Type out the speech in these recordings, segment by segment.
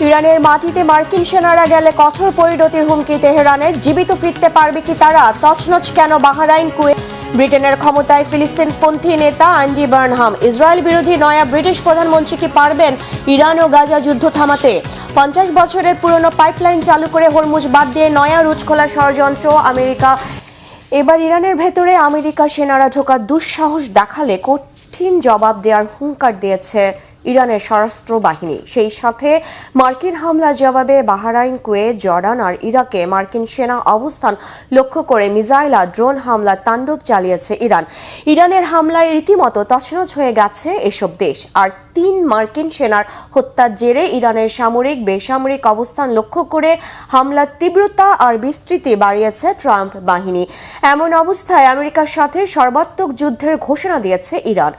ইরানের মাটিতে মার্কিন সেনারা গেলে কঠোর পরিণতির হুমকি তেহরানের। জীবিত ফিরতে পারবে কি তারা? তছনছ কেন বাহরাইন, কুয়েত? ব্রিটেনের ক্ষমতায় ফিলিস্তিনপন্থী নেতা অ্যান্ডি বার্নহাম। ইসরায়েল বিরোধী নয়া ব্রিটিশ প্রধানমন্ত্রী কি পারবেন ইরান ও গাজা যুদ্ধ থামাতে? 50 বছরের পুরনো পাইপলাইন চালু করে হরমুজ বাদ দিয়ে নয়া রুট খোলার ষড়যন্ত্র আমেরিকা। এবার ইরানের ভেতরে আমেরিকা সেনারা ঢোকার দুঃসাহস দেখালে কঠিন জবাব দেওয়ার হুঙ্কার দিয়েছে ইরানের স্বরাষ্ট্র বাহিনী। সেই সাথে মার্কিন হামলার জবাবে বাহরাইন, কুয়েত, জর্ডান আর ইরাকে মার্কিন সেনা অবস্থান লক্ষ্য করে মিসাইল আর ড্রোন হামলার তাণ্ডব চালিয়েছে ইরান। ইরানের হামলায় রীতিমতো তছনছ হয়ে গেছে এসব দেশ। আর 3 মার্কিন সেনার হত্যার জেরে ইরানের সামরিক বেসামরিক অবস্থান লক্ষ্য করে হামলার তীব্রতা আর বিস্তৃতি বাড়িয়েছে ট্রাম্প বাহিনী। এমন অবস্থায় আমেরিকার সাথে সর্বাত্মক যুদ্ধের ঘোষণা দিয়েছে ইরান।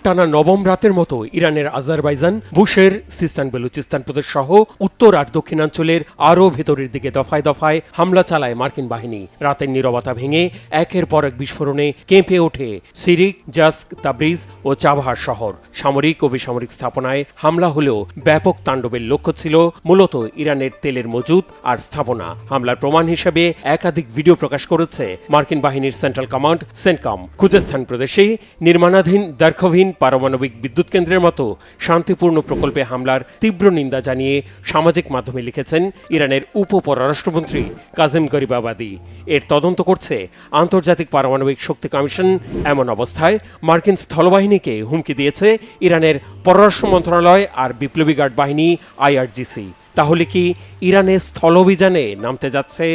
টানা নবম রাতের মতো ইরানের আজারবাইজান, বুশের সিস্তান বেলুচিস্তান প্রদেশ সহ উত্তর আর দক্ষিণাঞ্চলের আরও ভেতরের দিকে দফায় দফায় হামলা চালায় মার্কিন বাহিনী। রাতের নীরবতা ভেঙে একের পর এক বিস্ফোরণে কেঁপে ওঠে সিরিক, জাস্ক, তাবরিজ ও চাবাহার শহর। সামরিক ও বেসামরিক স্থাপনায় হামলা হলেও ব্যাপক তাণ্ডবের লক্ষ্য ছিল মূলত ইরানের তেলের মজুত আর স্থাপনা। হামলার প্রমাণ হিসেবে একাধিক ভিডিও প্রকাশ করেছে মার্কিন বাহিনীর সেন্ট্রাল কমান্ড সেন্টকম। খুজেস্তান প্রদেশে নির্মাণাধীন দারখভিন পারমাণবিক বিদ্যুৎ কেন্দ্রের মতো শান্তিপূর্ণ প্রকল্পে হামলার তীব্র নিন্দা জানিয়ে সামাজিক মাধ্যমে লিখেছেন ইরানের উপ পররাষ্ট্রমন্ত্রী কাজেম গরিবাবাদি। এর তদন্ত করছে আন্তর্জাতিক পারমাণবিক শক্তি কমিশন। এমন অবস্থায় মার্কিন স্থলবাহিনীকে হুমকি দিয়েছে ইরানের পররাষ্ট্র মন্ত্রণালয় আর বিপ্লবী গার্ড বাহিনী IRGC। তাহলে কি ইরানে স্থলাভিযানে নামতে যাচ্ছে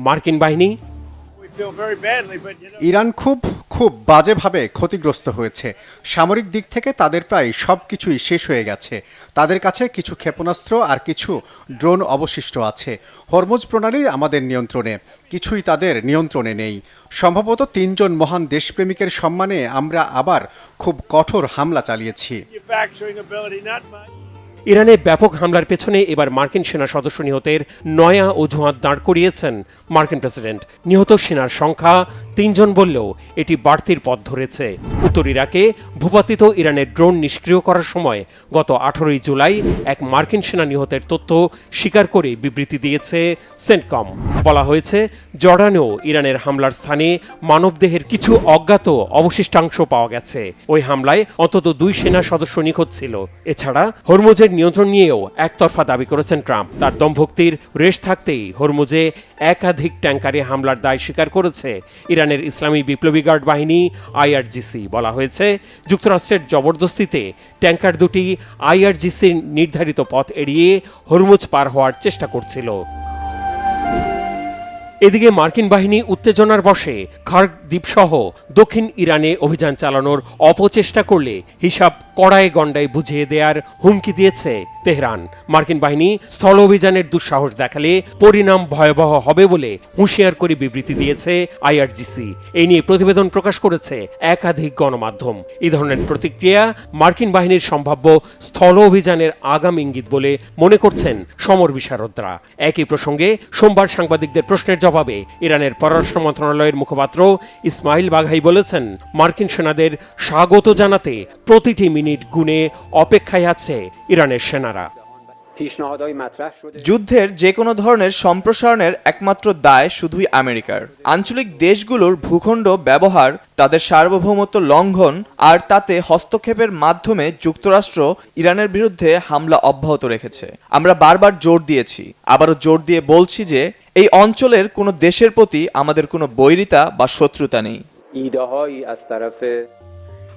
মার্কিন বাহিনী? ইরান খুব বাজেভাবে ক্ষতিগ্রস্ত হয়েছে। সামরিক দিক থেকে তাদের প্রায় সবকিছুই শেষ হয়ে গেছে। তাদের কাছে কিছু ক্ষেপণাস্ত্র আর কিছু ড্রোন অবশিষ্ট আছে। হরমুজ প্রণালী আমাদের নিয়ন্ত্রণে, কিছুই তাদের নিয়ন্ত্রণে নেই। সম্ভবত 3 জন মহান দেশপ্রেমিকের সম্মানে আমরা আবার খুব কঠোর হামলা চালিয়েছি। ইরানে ব্যাপক হামলার পেছনে এবার মার্কিন সেনা সদস্য নিহতের নয়া অজুহাত দাঁড় করিয়েছেন মার্কিন প্রেসিডেন্ট। নিহত সেনার সংখ্যা 3 জন বললেও এটি বাড়তির পথ ধরেছে। উত্তর ইরাকে ভূপাতিত ইরানের ড্রোন নিষ্ক্রিয় করার সময় গত 18 জুলাই এক মার্কিন সেনা নিহতের তথ্য স্বীকার করে বিবৃতি দিয়েছে সেন্টকম। বলা হয়েছে, জর্ডানেও ইরানের হামলার স্থানে মানবদেহের কিছু অজ্ঞাত অবশিষ্টাংশ পাওয়া গেছে। ওই হামলায় অন্তত 2 সেনা সদস্য নিখোঁজ ছিল। এছাড়া হরমুজের নিয়ন্ত্রণ নিয়েও একতরফা দাবি করেছেন ট্রাম্প। তার দমভক্তির রেশ থাকতেই হরমুজে একাধিক ট্যাঙ্কারে হামলার দায় স্বীকার করেছে ইরানের ইসলামী বিপ্লবী গার্ড বাহিনী IRGC। বলা হয়েছে, যুক্তরাষ্ট্রের জবরদস্তিতে ট্যাঙ্কার দুটি IRGCর নির্ধারিত পথ এড়িয়ে হরমুজ পার হওয়ার চেষ্টা করছিল। এদিকে মার্কিন বাহিনী উত্তেজনার বশে খার্গ দ্বীপসহ দক্ষিণ ইরানে অভিযান চালানোর অপচেষ্টা করলে হিসাব কড়ায় গণ্ডায় বুঝিয়ে দেওয়ার হুমকি দিয়েছে তেহরান। মার্কিন বাহিনী স্থল অভিযানের দুঃসাহস দেখালে পরিণাম ভয়াবহ হবে বলে হুঁশিয়ার করে বিবৃতি দিয়েছে IRGC। এই নিয়ে প্রতিবেদন প্রকাশ করেছে একাধিক গণমাধ্যম। এই ধরনের প্রতিক্রিয়া মার্কিন বাহিনীর সম্ভাব্য স্থল অভিযানের আগাম ইঙ্গিত বলে মনে করছেন সমর বিশারদরা। একই প্রসঙ্গে সোমবার সাংবাদিকদের প্রশ্নের জবাবে ইরানের পররাষ্ট্র মন্ত্রণালয়ের মুখপাত্র ইসমাইল বাঘাই বলেছেন, মার্কিন সেনাদের স্বাগত জানাতে প্রতিটি মিনিট গুনে অপেক্ষায় আছে ইরানের সেনারা। যুদ্ধের যে কোনো ধরনের সম্প্রসারণের একমাত্র দায় শুধুই আমেরিকার। আঞ্চলিক দেশগুলোর ভূখণ্ড ব্যবহার, তাদের সার্বভৌমত্ব লঙ্ঘন আর তাতে হস্তক্ষেপের মাধ্যমে যুক্তরাষ্ট্র ইরানের বিরুদ্ধে হামলা অব্যাহত রেখেছে। আমরা বারবার জোর দিয়েছি, আবারও জোর দিয়ে বলছি যে এই অঞ্চলের কোনো দেশের প্রতি আমাদের কোনো বৈরিতা বা শত্রুতা নেই।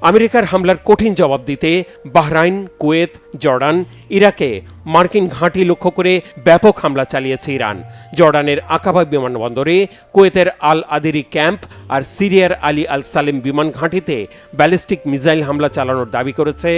আমেরিকার হামলার কঠিন জবাব দিতে বাহরাইন, কুয়েত, জর্ডান, ইরাকে মার্কিন ঘাঁটি লক্ষ্য করে ব্যাপক হামলা চালিয়েছে ইরান। জর্ডানের আকাবা বিমানবন্দরে, কুয়েতের আল আদিরি ক্যাম্প আর সিরিয়ার আলী আল সালেম বিমান ঘাঁটিতে ব্যালিস্টিক মিসাইল হামলা চালানোর দাবি করেছে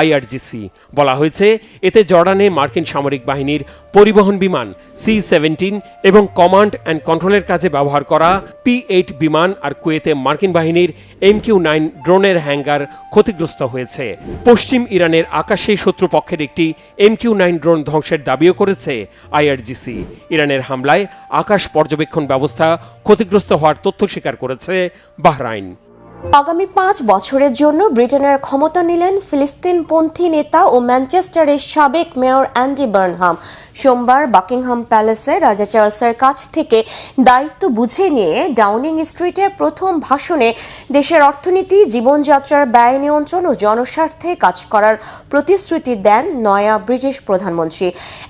IRGC। বলা হয়েছে, এতে জর্ডানে মার্কিন সামরিক বাহিনীর পরিবহন বিমান C-17 এবং কমান্ড অ্যান্ড কন্ট্রোলের কাজে ব্যবহার করা P-8 বিমান আর কুয়েতে মার্কিন বাহিনীর MQ-9 ড্রোনের হ্যাঙ্গার ক্ষতিগ্রস্ত হয়েছে। পশ্চিম ইরানের আকাশে শত্রুপক্ষের একটি MQ-9 ড্রোন ধ্বংসের দাবিও করেছে IRGC। ইরানের হামলায় আকাশ পর্যবেক্ষণ ব্যবস্থা ক্ষতিগ্রস্ত হওয়ার তথ্য স্বীকার করেছে বাহরাইন। আগামী 5 বছরের জন্য ব্রিটেনের ক্ষমতা নিলেন ফিলিস্তিনপন্থী নেতা ও ম্যানচেস্টারের সাবেক মেয়র অ্যান্ডি বার্নহাম। সোমবার বাকিংহাম প্যালেসে রাজা চার্লসের কাছ থেকে দায়িত্ব বুঝে নিয়ে ডাউনিং স্ট্রিটে প্রথম ভাষণে দেশের অর্থনীতি, জীবনযাত্রার ব্যয় নিয়ন্ত্রণ ও জনস্বার্থে কাজ করার প্রতিশ্রুতি দেন নয়া ব্রিটিশ প্রধানমন্ত্রী।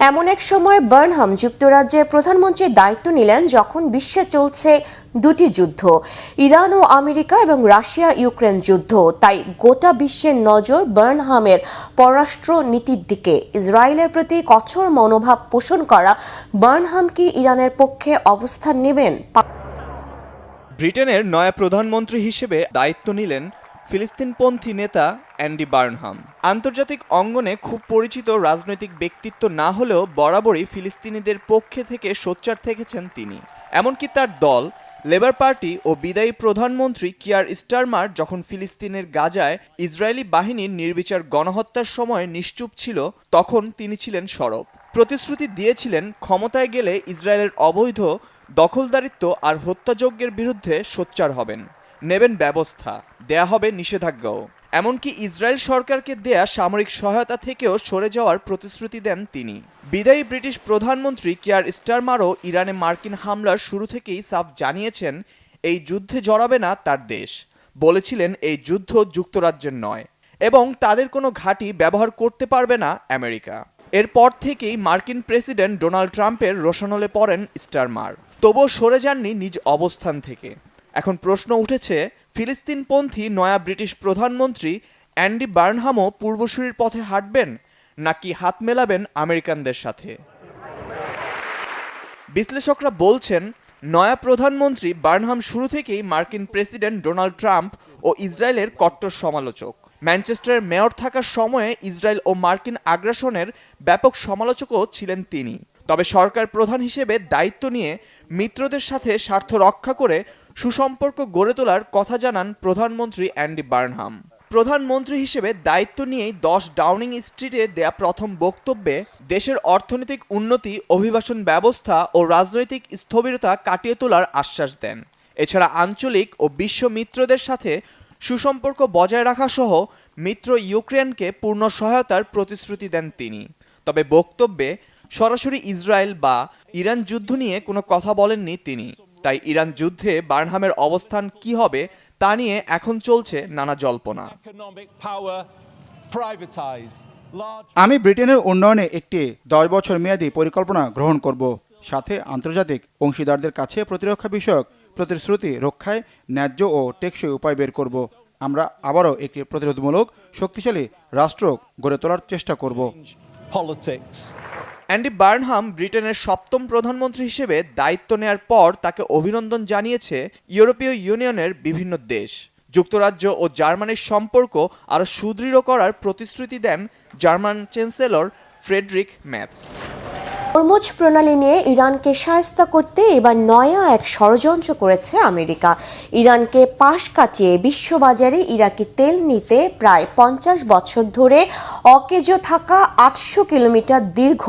এমন এক সময় বার্নহাম যুক্তরাজ্যের প্রধানমন্ত্রীর দায়িত্ব নিলেন যখন বিশ্বে চলছে দুটি যুদ্ধ, ইরান ও আমেরিকা এবং রাশিয়া ইউক্রেন যুদ্ধ। তাই গোটা বিশ্বের নজর বার্নহামের পররাষ্ট্র নীতির দিকে। ইসরায়েলের প্রতি কঠোর মনোভাব পোষণ করা বার্নহাম কি ইরানের পক্ষে অবস্থান নেবেন? ব্রিটেনের নয়া প্রধানমন্ত্রী হিসেবে দায়িত্ব নিলেন ফিলিস্তিনপন্থী নেতা অ্যান্ডি বার্নহাম। আন্তর্জাতিক অঙ্গনে খুব পরিচিত রাজনৈতিক ব্যক্তিত্ব না হলেও বরাবরই ফিলিস্তিনিদের পক্ষে থেকে সোচ্চার থেকেছেন তিনি। এমনকি তার দল লেবার পার্টি ও বিদায়ী প্রধানমন্ত্রী কিয়ার স্টারমার যখন ফিলিস্তিনের গাজায় ইসরায়েলি বাহিনীর নির্বিচার গণহত্যার সময় নিশ্চুপ ছিল, তখন তিনি ছিলেন সরব। প্রতিশ্রুতি দিয়েছিলেন ক্ষমতায় গেলে ইসরায়েলের অবৈধ দখলদারিত্ব আর হত্যাযজ্ঞের বিরুদ্ধে সোচ্চার হবেন, নেবেন ব্যবস্থা, দেয়া হবে নিষেধাজ্ঞাও। এমনকি ইসরায়েল সরকারকে দেয়া সামরিক সহায়তা থেকেও সরে যাওয়ার প্রতিশ্রুতি দেন তিনি। বিদায়ী ব্রিটিশ প্রধানমন্ত্রী কিয়ার স্টারমারও ইরানে মার্কিন হামলার শুরু থেকেই সাফ জানিয়েছেন এই যুদ্ধে জড়াবে না তার দেশ। বলেছিলেন এই যুদ্ধ যুক্তরাজ্যের নয় এবং তাদের কোনো ঘাঁটি ব্যবহার করতে পারবে না আমেরিকা। এরপর থেকেই মার্কিন প্রেসিডেন্ট ডোনাল্ড ট্রাম্পের রোষানলে পড়েন স্টারমার, তবুও সরে যাননি নিজ অবস্থান থেকে। এখন প্রশ্ন উঠেছে, ফিলিস্তিনপন্থী নয়া ব্রিটিশ প্রধানমন্ত্রী অ্যান্ডি বার্নহামও পূর্বসূরির পথে হাঁটবেন নাকি হাত মেলাবেন আমেরিকানদের সাথে? বিশ্লেষকরা বলছেন, নয়া প্রধানমন্ত্রী বার্নহাম শুরু থেকেই মার্কিন প্রেসিডেন্ট ডোনাল্ড ট্রাম্প ও ইসরায়েলের কট্টর সমালোচক। ম্যানচেস্টারের মেয়র থাকার সময়ে ইসরায়েল ও মার্কিন আগ্রাসনের ব্যাপক সমালোচকও ছিলেন তিনি। তবে সরকার প্রধান হিসেবে দায়িত্ব নিয়ে মিত্রদের সাথে স্বার্থ রক্ষা করে সুসম্পর্ক গড়ে তোলার কথা জানান প্রধানমন্ত্রী অ্যান্ডি বার্নহাম। প্রধানমন্ত্রী হিসেবে দায়িত্ব নিয়েই 10 ডাউনিং স্ট্রিটে দেয়া প্রথম বক্তব্যে দেশের অর্থনৈতিক উন্নতি, অভিবাসন ব্যবস্থা ও রাজনৈতিক স্থবিরতা কাটিয়ে তোলার আশ্বাস দেন। এছাড়া আঞ্চলিক ও বিশ্ব মিত্রদের সাথে সুসম্পর্ক বজায় রাখা সহ মিত্র ইউক্রেনকে পূর্ণ সহায়তার প্রতিশ্রুতি দেন তিনি। তবে বক্তব্যে সরাসরি ইসরায়েল বা ইরান যুদ্ধ নিয়ে কোনো কথা বলেননি তিনি। তাই ইরান যুদ্ধে বার্নহামের অবস্থান কি হবে তা নিয়ে এখন চলছে নানা জল্পনা। আমি ব্রিটেনের উন্নয়নে একটি 10 বছর মেয়াদী পরিকল্পনা গ্রহণ করব, সাথে আন্তর্জাতিক অংশীদারদের কাছে প্রতিরক্ষা বিষয়ক প্রতিশ্রুতি রক্ষায় ন্যায্য ও টেকসই উপায় বের করব। আমরা আবারও একটি প্রতিরোধমূলক শক্তিশালী রাষ্ট্র গড়ে তোলার চেষ্টা করব। অ্যান্ডি বার্নহাম ব্রিটেনের 7ম প্রধানমন্ত্রী হিসেবে দায়িত্ব নেয়ার পর তাকে অভিনন্দন জানিয়েছে ইউরোপীয় ইউনিয়নের বিভিন্ন দেশ। যুক্তরাজ্য ও জার্মানির সম্পর্ক আরও সুদৃঢ় করার প্রতিশ্রুতি দেন জার্মান চ্যান্সেলর ফ্রেডরিক ম্যার্জ। হরমুজ প্রণালী নিয়ে ইরানকে শায়েস্তা করতে এবার নয়া এক ষড়যন্ত্র করেছে আমেরিকা। ইরানকে পাশ কাটিয়ে বিশ্ববাজারে ইরাকি তেল নিতে প্রায় 50 বছর ধরে অকেজো থাকা 800 কিলোমিটার দীর্ঘ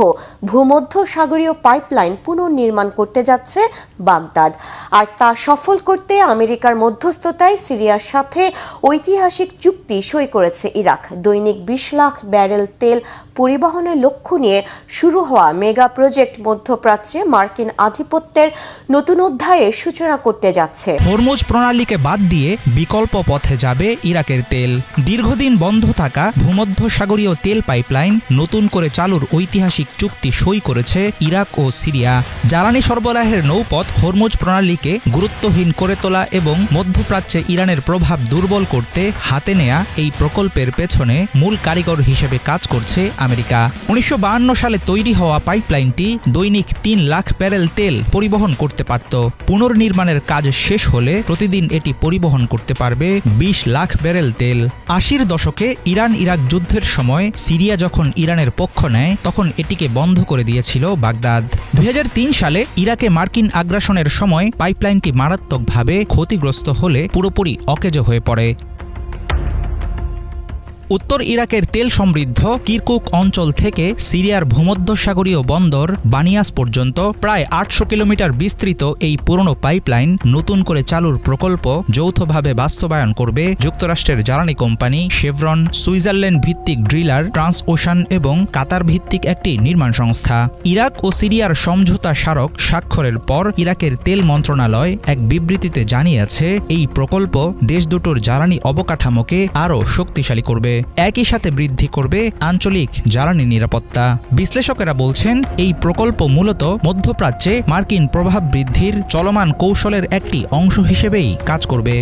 ভূমধ্যসাগরীয় পাইপলাইন পুনর্নির্মাণ করতে যাচ্ছে বাগদাদ। আর তা সফল করতে আমেরিকার মধ্যস্থতায় সিরিয়ার সাথে ঐতিহাসিক চুক্তি সই করেছে ইরাক। দৈনিক 20 লাখ ব্যারেল তেল পরিবহনের লক্ষ্য নিয়ে শুরু হওয়া মেগা প্রজেক্ট মধ্যপ্রাচ্যে মার্কিন আধিপত্যের নতুন অধ্যায়ের সূচনা করতে যাচ্ছে। হরমুজ প্রণালীকে বাদ দিয়ে বিকল্প পথে যাবে ইরাকের তেল। দীর্ঘদিন বন্ধ থাকা ভূমধ্যসাগরীয় তেল পাইপলাইন নতুন করে চালুর ঐতিহাসিক চুক্তি সই করেছে ইরাক ও সিরিয়া। জ্বালানি সরবরাহের নৌপথ হরমুজ প্রণালীকে গুরুত্বহীন করে তোলা এবং মধ্যপ্রাচ্যে ইরানের প্রভাব দুর্বল করতে হাতে নেয়া এই প্রকল্পের পেছনে মূল কারিগর হিসেবে কাজ করছে আমেরিকা। 1952 সালে তৈরি হওয়া পাইপলাইনটি দৈনিক 3 লাখ ব্যারেল তেল পরিবহন করতে পারত। পুনর্নির্মাণের কাজ শেষ হলে প্রতিদিন এটি পরিবহন করতে পারবে 20 লাখ ব্যারেল তেল। 80-র দশকে ইরান ইরাক যুদ্ধের সময় সিরিয়া যখন ইরানের পক্ষ নেয় তখন এটিকে বন্ধ করে দিয়েছিল বাগদাদ। 2003 সালে ইরাকে মার্কিন আগ্রাসনের সময় পাইপলাইনটি মারাত্মকভাবে ক্ষতিগ্রস্ত হলে পুরোপুরি অকেজো হয়ে পড়ে। উত্তর ইরাকের তেল সমৃদ্ধ কিরকুক অঞ্চল থেকে সিরিয়ার ভূমধ্যসাগরীয় বন্দর বানিয়াস পর্যন্ত প্রায় ৮০০ কিলোমিটার বিস্তৃত এই পুরনো পাইপলাইন নতুন করে চালুর প্রকল্প যৌথভাবে বাস্তবায়ন করবে যুক্তরাষ্ট্রের জ্বালানি কোম্পানি শেভরন, সুইজারল্যান্ড ভিত্তিক ড্রিলার ট্রান্স ওশান এবং কাতার ভিত্তিক একটি নির্মাণ সংস্থা। ইরাক ও সিরিয়ার সমঝোতা স্মারক স্বাক্ষরের পর ইরাকের তেল মন্ত্রণালয় এক বিবৃতিতে জানিয়েছে এই প্রকল্প দেশ দুটোর জ্বালানি অবকাঠামোকে আরও শক্তিশালী করবে, একই সাথে বৃদ্ধি করবে আঞ্চলিক জ্বালানি নিরাপত্তা। বিশ্লেষকেরা বলছেন এই প্রকল্প মূলত মধ্যপ্রাচ্যে মার্কিন প্রভাব বৃদ্ধির চলমান কৌশলের একটি অংশ হিসেবেই কাজ করবে।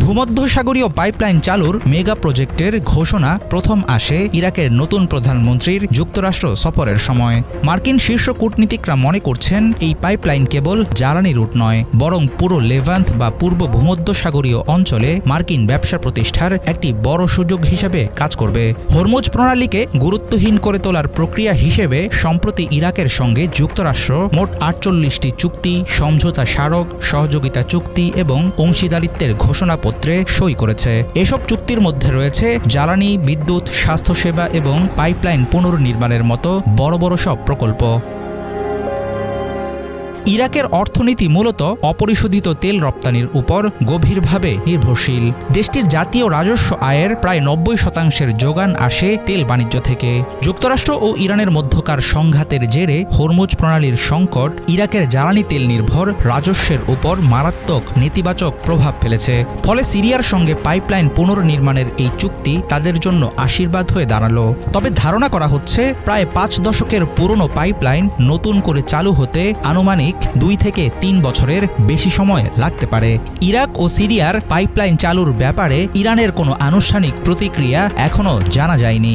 ভূমধ্যসাগরীয় পাইপলাইন চালুর মেগা প্রজেক্টের ঘোষণা প্রথম আসে ইরাকের নতুন প্রধানমন্ত্রীর যুক্তরাষ্ট্র সফরের সময়। মার্কিন শীর্ষ কূটনীতিকরা মনে করছেন এই পাইপলাইন কেবল জ্বালানি রুট নয়, বরং পুরো লেভান্ট বা পূর্ব ভূমধ্যসাগরীয় অঞ্চলে মার্কিন ব্যবসা প্রতিষ্ঠার একটি বড় সুযোগ হিসেবে কাজ করবে। হরমুজ প্রণালীকে গুরুত্বহীন করে তোলার প্রক্রিয়া হিসেবে সম্প্রতি ইরাকের সঙ্গে যুক্তরাষ্ট্র মোট ৪৮টি চুক্তি, সমঝোতা স্মারক, সহযোগিতা চুক্তি এবং অংশীদারিত্বের ঘোষণাপত্রে সই করেছে। এসব চুক্তির মধ্যে রয়েছে জ্বালানি, বিদ্যুৎ, স্বাস্থ্যসেবা এবং পাইপলাইন পুনর্নির্মাণের মতো বড় বড় সব প্রকল্প। ইরাকের অর্থনীতি মূলত অপরিশোধিত তেল রপ্তানির উপর গভীরভাবে নির্ভরশীল। দেশটির জাতীয় রাজস্ব আয়ের প্রায় ৯০% যোগান আসে তেল বাণিজ্য থেকে। যুক্তরাষ্ট্র ও ইরানের মধ্যকার সংঘাতের জেরে হরমুজ প্রণালীর সংকট ইরাকের জ্বালানি তেল নির্ভর রাজস্বের উপর মারাত্মক নেতিবাচক প্রভাব ফেলেছে। ফলে সিরিয়ার সঙ্গে পাইপলাইন পুনর্নির্মাণের এই চুক্তি তাদের জন্য আশীর্বাদ হয়ে দাঁড়ালো। তবে ধারণা করা হচ্ছে প্রায় ৫ দশকের পুরনো পাইপলাইন নতুন করে চালু হতে আনুমানিক ২ থেকে ৩ বছরের বেশি সময় লাগতে পারে। ইরাক ও সিরিয়ার পাইপলাইন চালুর ব্যাপারে ইরানের কোনো আনুষ্ঠানিক প্রতিক্রিয়া এখনও জানা যায়নি।